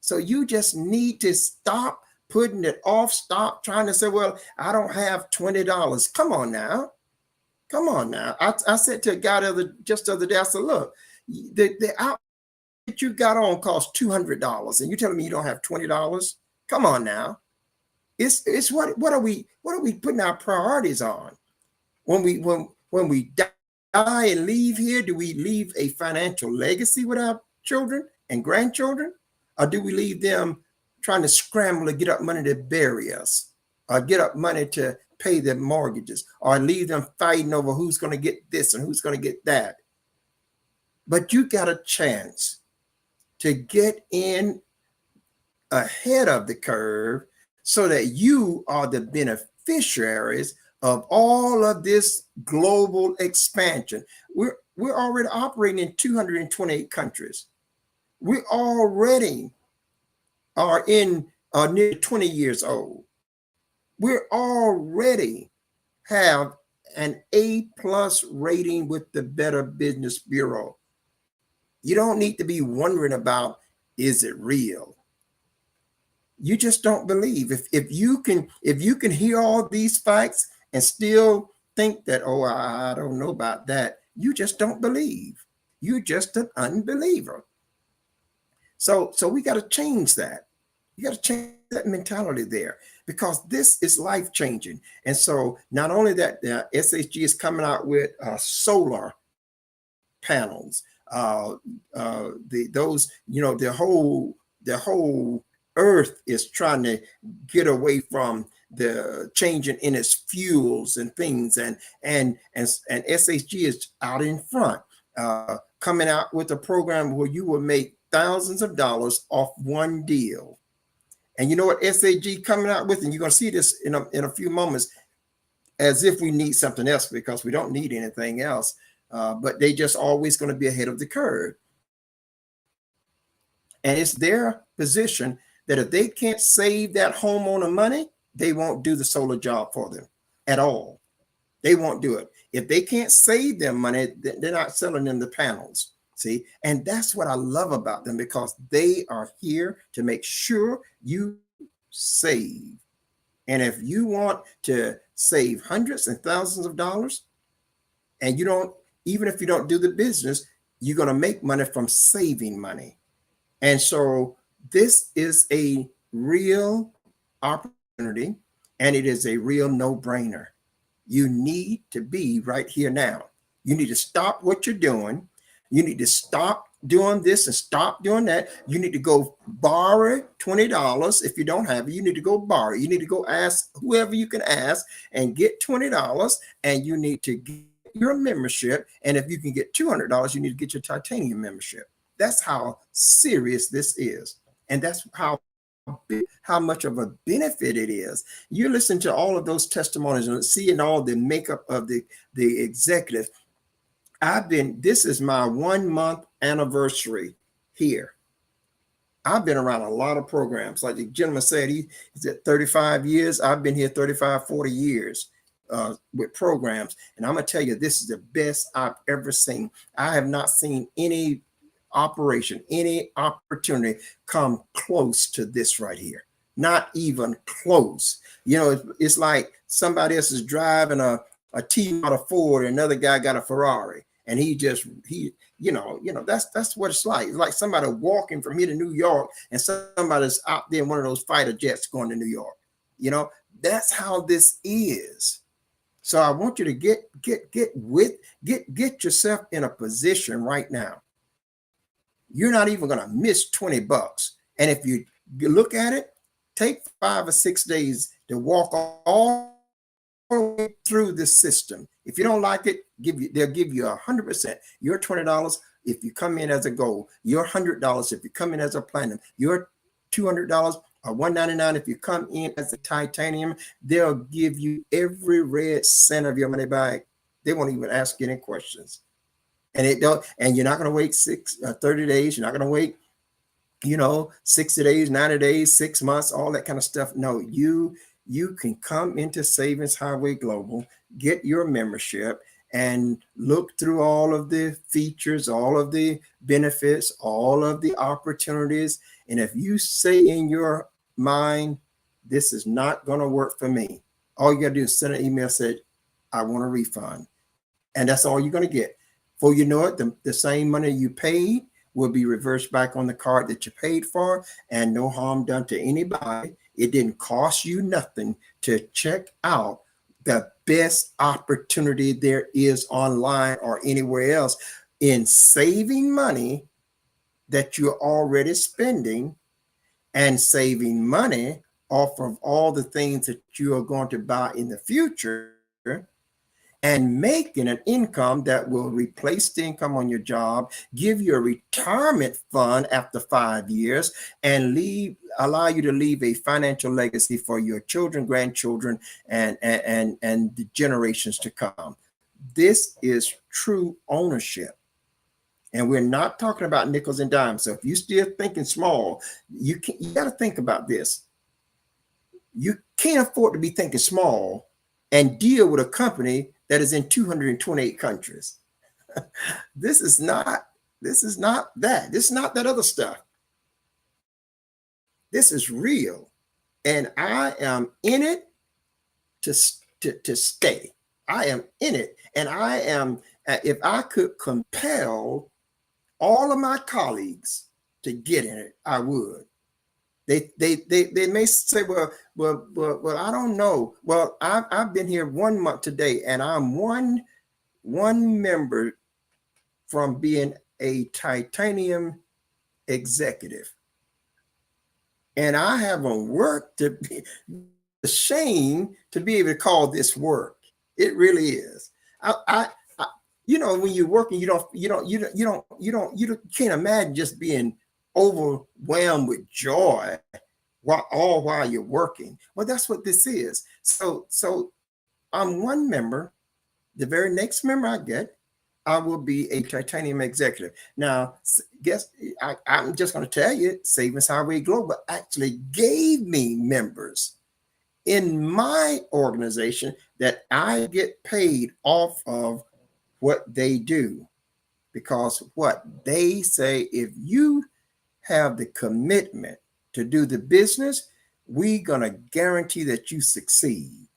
So you just need to stop putting it off. Stop trying to say, well, I don't have $20. Come on now. Come on now. I said to a guy just the other day, I said, look, the outfit that you got on costs $200 and you're telling me you don't have $20? Come on now. It's what are we putting our priorities on? When we die and leave here, do we leave a financial legacy with our children and grandchildren? Or do we leave them trying to scramble to get up money to bury us, or get up money to pay their mortgages, or leave them fighting over who's going to get this and who's going to get that? But you got a chance to get in ahead of the curve so that you are the beneficiaries of all of this global expansion. We're already operating in 228 countries. We already are near 20 years old. We already have an A+ rating with the Better Business Bureau. You don't need to be wondering about, is it real? You just don't believe. If you can hear all these facts and still think that, oh, I don't know about that, you just don't believe. You're just an unbeliever. So we got to change that. You got to change that mentality there, because this is life changing. And so not only that, SHG is coming out with solar panels. The whole earth is trying to get away from the changing in its fuels and things, and SHG is out in front, coming out with a program where you will make thousands of dollars off one deal. And you know what SHG coming out with, and you're going to see this in a few moments, as if we need something else, because we don't need anything else. But they just always going to be ahead of the curve. And it's their position that if they can't save that homeowner money, they won't do the solar job for them at all. They won't do it. If they can't save them money, they're not selling them the panels. See, and that's what I love about them, because they are here to make sure you save. And if you want to save hundreds and thousands of dollars, and you don't, even if you don't do the business, you're going to make money from saving money. And so this is a real opportunity, and it is a real no-brainer. You need to be right here now. You need to stop what you're doing. You need to stop doing this and stop doing that. You need to go borrow $20. If you don't have it, you need to go borrow. You need to go ask whoever you can ask and get $20, and you need to get your membership. And if you can get $200, you need to get your titanium membership. That's how serious this is. And that's how much of a benefit it is. You listen to all of those testimonies and seeing all the makeup of the executive. This is my 1 month anniversary here. I've been around a lot of programs. Like the gentleman said, he's at 35 years. I've been here 35, 40 years with programs. And I'm going to tell you, this is the best I've ever seen. I have not seen any operation, any opportunity come close to this right here. Not even close. You know, it's like somebody else is driving a T-Model Ford and another guy got a Ferrari. And that's what it's like. It's like somebody walking from here to New York and somebody's out there in one of those fighter jets going to New York. You know, that's how this is. So I want you to get yourself in a position right now. You're not even going to miss $20. And if you look at it, take 5 or 6 days to walk all the way through the system. If you don't like it, they'll give you 100%. Your $20 if you come in as a gold, your $100 if you come in as a platinum, your $200 $199. If you come in as a titanium, they'll give you every red cent of your money back. They won't even ask you any questions. And you're not going to wait 30 days. You're not going to wait 60 days, 90 days, 6 months, all that kind of stuff. No, you can come into Savings Highway Global, get your membership, and look through all of the features, all of the benefits, all of the opportunities. And if you say in your mind, this is not going to work for me, all you got to do is send an email, say, I want a refund. And that's all you're going to get. Before you know it, the same money you paid will be reversed back on the card that you paid for, and no harm done to anybody. It didn't cost you nothing to check out the best opportunity there is online or anywhere else in saving money that you're already spending and saving money off of all the things that you are going to buy in the future, and making an income that will replace the income on your job, give you a retirement fund after 5 years, and allow you to leave a financial legacy for your children, grandchildren, and the generations to come. This is true ownership. And we're not talking about nickels and dimes. So if you're still thinking small, you got to think about this. You can't afford to be thinking small and deal with a company that is in 228 countries. This is not that. This is not that other stuff. This is real. And I am in it to stay. I am in it. And I am, if I could compel all of my colleagues to get in it, I would. They may say, well, I don't know. Well, I've been here 1 month today, and I'm one member from being a titanium executive. And I haven't worked to be ashamed to be able to call this work. It really is. When you're working, you can't imagine just being overwhelmed with joy while you're working. Well, that's what this is. So I'm one member. The very next member I get, I will be a titanium executive. Now, I'm just going to tell you, Savings Highway Global actually gave me members in my organization that I get paid off of what they do, because what they say, if you have the commitment to do the business, we're going to guarantee that you succeed.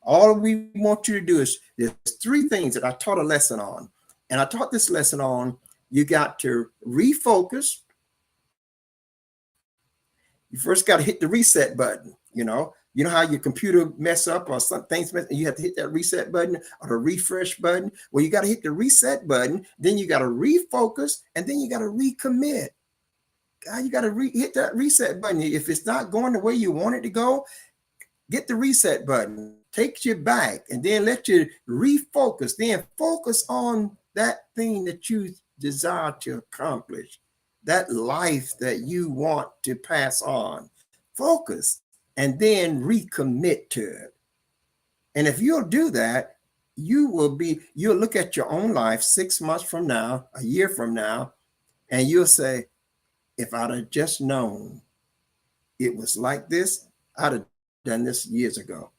All we want you to do is, there's 3 things that I taught a lesson on. And I taught this lesson on, you got to refocus. You first got to hit the reset button. You know how your computer mess up or some things mess, and you have to hit that reset button or the refresh button. Well, you got to hit the reset button, then you got to refocus, and then you got to recommit. God, you got to hit that reset button. If it's not going the way you want it to go, get the reset button, takes you back, and then let you refocus. Then focus on that thing that you desire to accomplish, that life that you want to pass on. Focus, and then recommit to it. And if you'll do that, you'll look at your own life 6 months from now, a year from now, and you'll say, if I'd have just known it was like this, I'd have done this years ago.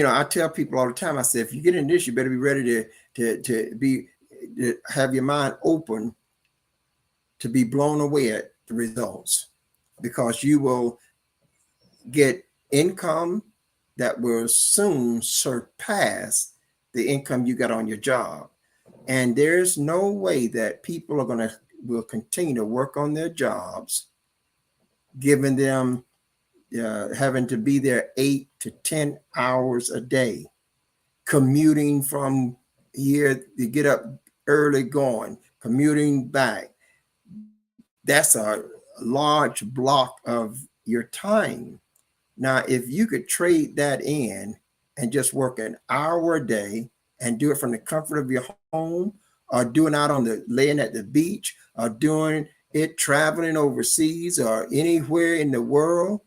I tell people all the time, I say, if you get in this, you better be ready to have your mind open to be blown away at the results, because you will get income that will soon surpass the income you got on your job. And there's no way that people will continue to work on their jobs, giving them having to be there 8 to 10 hours a day, commuting from here to get up early, going, commuting back. That's a large block of your time. Now, if you could trade that in and just work an hour a day and do it from the comfort of your home, or doing out laying at the beach, or doing it traveling overseas or anywhere in the world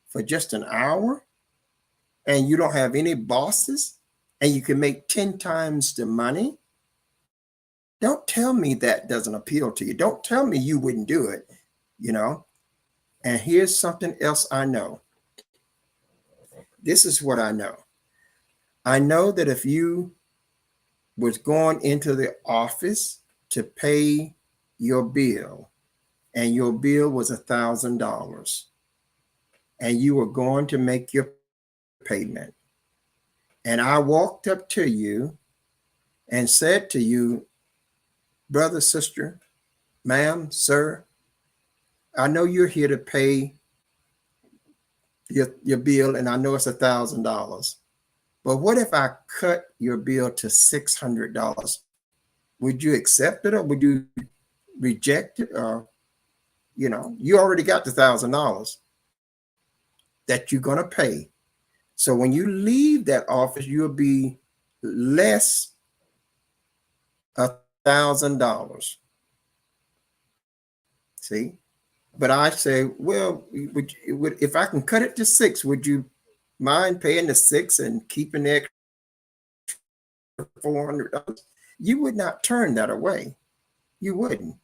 for just an hour, and you don't have any bosses, and you can make 10 times the money? Don't tell me that doesn't appeal to you. Don't tell me you wouldn't do it, you know? And here's something else I know. This is what I know. I know that if you was going into the office to pay your bill, and your bill was $1,000, and you were going to make your payment, and I walked up to you and said to you, brother, sister, ma'am, sir, I know you're here to pay your bill, and I know it's $1,000. But what if I cut your bill to $600? Would you accept it, or would you reject it? Or, you already got the $1,000 that you're going to pay. So when you leave that office, you'll be less $1,000. See? But I say, well, if I can cut it to 6, would you mind paying the 6 and keeping the extra $400? You would not turn that away. You wouldn't.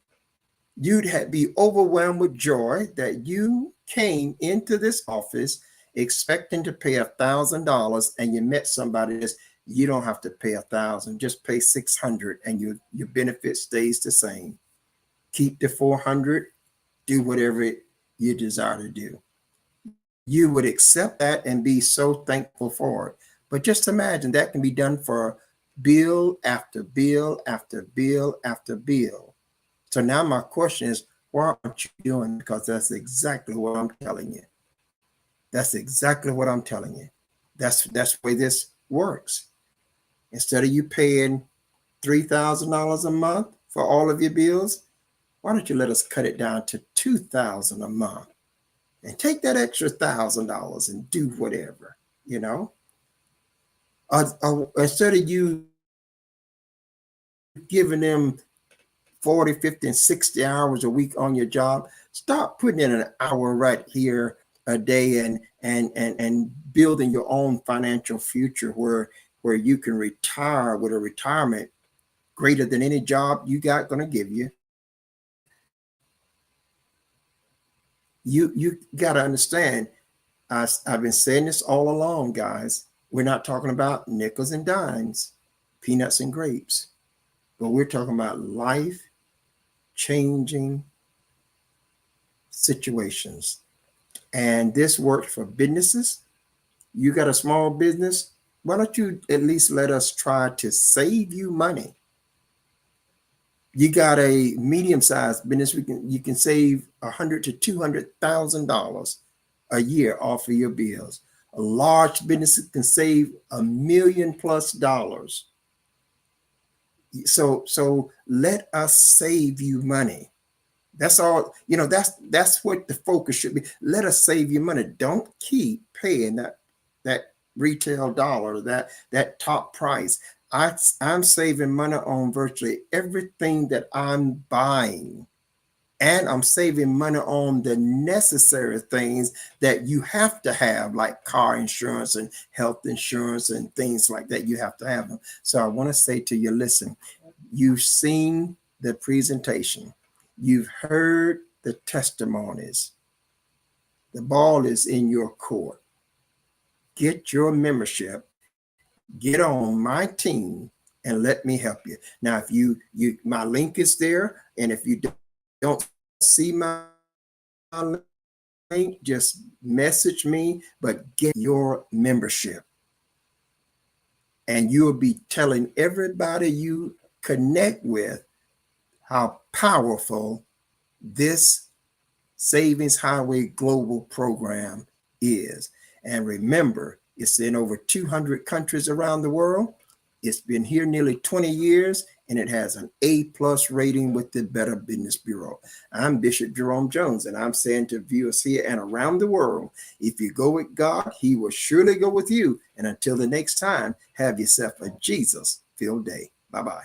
You'd be overwhelmed with joy that you came into this office expecting to pay $1,000, and you met somebody that you don't have to pay $1,000, just pay $600, and your benefit stays the same. Keep the $400. Do whatever you desire to do. You would accept that and be so thankful for it. But just imagine that can be done for bill after bill after bill after bill. So now my question is, why aren't you doing it? Because that's exactly what I'm telling you. That's exactly what I'm telling you. That's the way this works. Instead of you paying $3,000 a month for all of your bills, why don't you let us cut it down to $2,000 a month and take that extra $1,000 and do whatever, instead of you giving them 40, 50, and 60 hours a week on your job, start putting in an hour right here a day and building your own financial future where you can retire with a retirement greater than any job you got going to give you. You got to understand, I've been saying this all along, guys. We're not talking about nickels and dimes, peanuts and grapes, but we're talking about life-changing situations. And this works for businesses. You got a small business, why don't you at least let us try to save you money? You got a medium-sized business, you can save $100,000 to $200,000 a year off of your bills. A large business can save $1 million plus. So let us save you money. That's all. That's what the focus should be. Let us save you money. Don't keep paying that retail dollar, that top price. I'm saving money on virtually everything that I'm buying. And I'm saving money on the necessary things that you have to have, like car insurance and health insurance and things like that. You have to have them. So I want to say to you, listen, you've seen the presentation. You've heard the testimonies. The ball is in your court. Get your membership. Get on my team and let me help you. Now, if you my link is there, and if you don't see my link, just message me, but get your membership. And you'll be telling everybody you connect with how powerful this Savings Highway Global program is. And remember, it's in over 200 countries around the world. It's been here nearly 20 years, and it has an A+ rating with the Better Business Bureau. I'm Bishop Jerome Jones, and I'm saying to viewers here and around the world, if you go with God, he will surely go with you. And until the next time, have yourself a Jesus-filled day. Bye-bye.